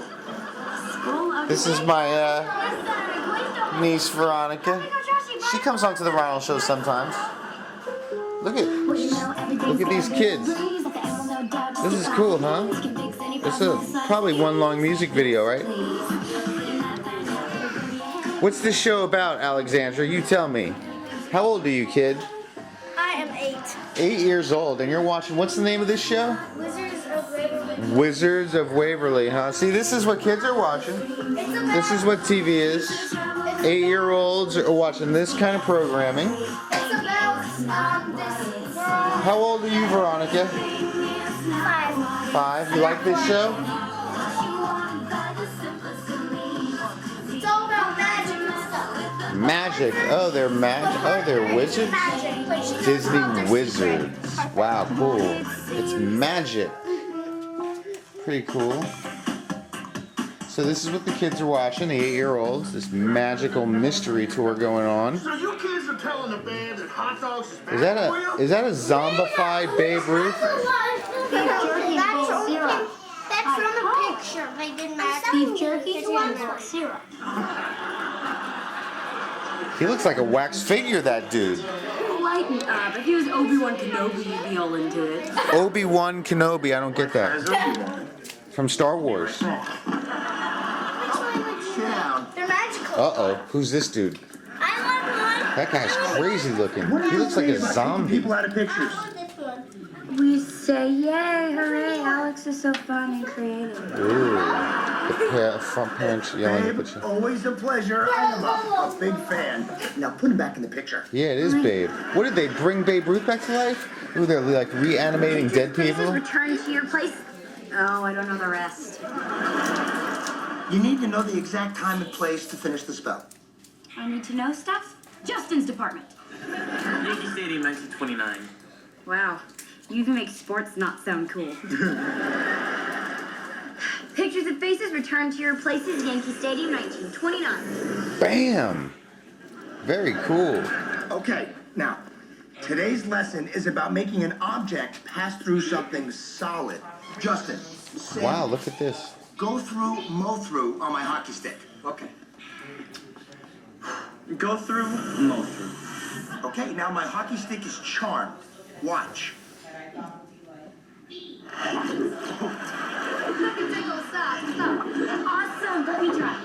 This is my niece, Veronica. She comes on to the Ronald Show sometimes. Look at these kids. This is cool, huh? This is probably one long music video, right? What's this show about, Alexandra? You tell me. How old are you, kid? I am 8. 8 years old, and you're watching, what's the name of this show? Wizards of Waverly. Wizards of Waverly, huh? See, this is what kids are watching. This is what TV is. 8-year-olds are watching this kind of programming. It's about this girl. How old are you, Veronica? 5. 5. You like this show? Magic. Oh, they're they're wizards. Disney wizards. Wow, cool. It's magic. Pretty cool. So this is what the kids are watching, the 8-year-olds. This magical mystery tour going on. So you kids are telling the band that hot dogs is bad Is that a zombified Babe Ruth? That's from the picture. They did magic. Beef jerky and syrup. He looks like a wax figure, that dude. Lighten up. If he was Obi-Wan Kenobi, you'd be all into it. Obi-Wan Kenobi, I don't get that. From Star Wars. Sit down. They're magical. Uh-oh, who's this dude? I want one. That guy's crazy looking. He looks like a zombie. People out of pictures. I want this one. We say yay, hooray, Alex is so fun and creative. Ooh, the front parents yelling at the Babe, always a pleasure. I am a big fan. Now put him back in the picture. Yeah, it is Babe. What did they bring Babe Ruth back to life? Ooh, they're like reanimating dead people. Return to your place. Oh, I don't know the rest. You need to know the exact time and place to finish the spell. I need to know stuff. Justin's department. Yankee Stadium, 1929. Wow, you can make sports not sound cool. Pictures and faces, return to your places, Yankee Stadium, 1929. Bam! Very cool. Okay, now, today's lesson is about making an object pass through something solid. Justin, say, Wow, look at this. go through, mow through on my hockey stick. Okay. Go through, mow through. Okay, now my hockey stick is charmed. Watch. Awesome, let me try.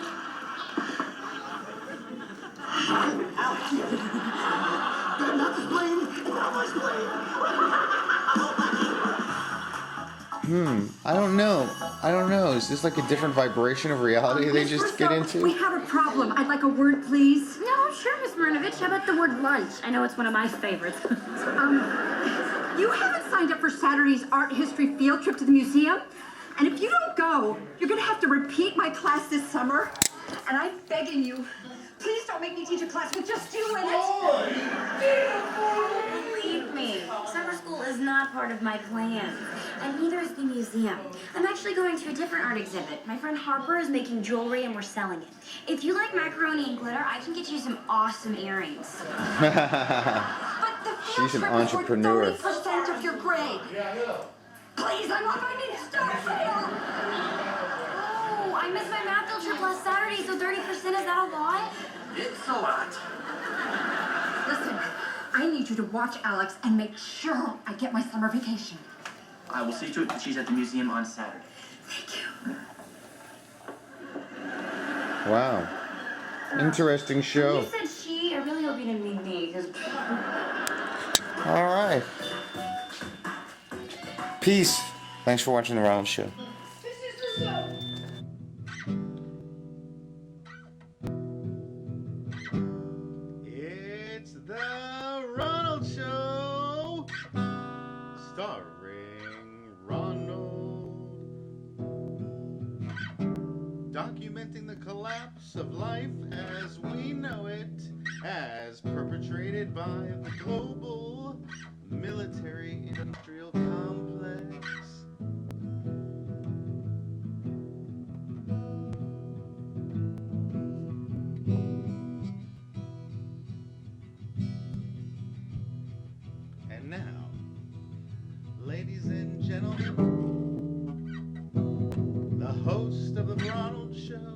Not explain. Not explain. I don't know. Is this like a different vibration of reality they just get We into? have a problem. I'd like a word, please. No, sure, Miss Marinovich. How about the word lunch? I know it's one of my favorites. You haven't signed up for Saturday's art history field trip to the museum. And if you don't go, you're going to have to repeat my class this summer. And I'm begging you, please don't make me teach a class with just you in it. Believe me, summer school is not part of my plan. And neither is the museum. I'm actually going to a different art exhibit. My friend Harper is making jewelry and we're selling it. If you like macaroni and glitter, I can get you some awesome earrings. But the field She's an trip entrepreneur. is for 30% of your grade. Please, I'm on my knees. Don't fail. Oh, I missed my math field trip last Saturday, so 30%, is that a lot? It's a lot. Listen, I need you to watch Alex and make sure I get my summer vacation. I will see to it that she's at the museum on Saturday. Thank you. Wow. Interesting show. You said she. I really hope you didn't mean me, because... All right. Peace. Thanks for watching The Ronald Show. It's The Ronald Show, starring Ronald. Documenting the collapse of life as we know it, as perpetrated by the global military-industrial complex. And now, ladies and gentlemen, the host of The Ronald Show,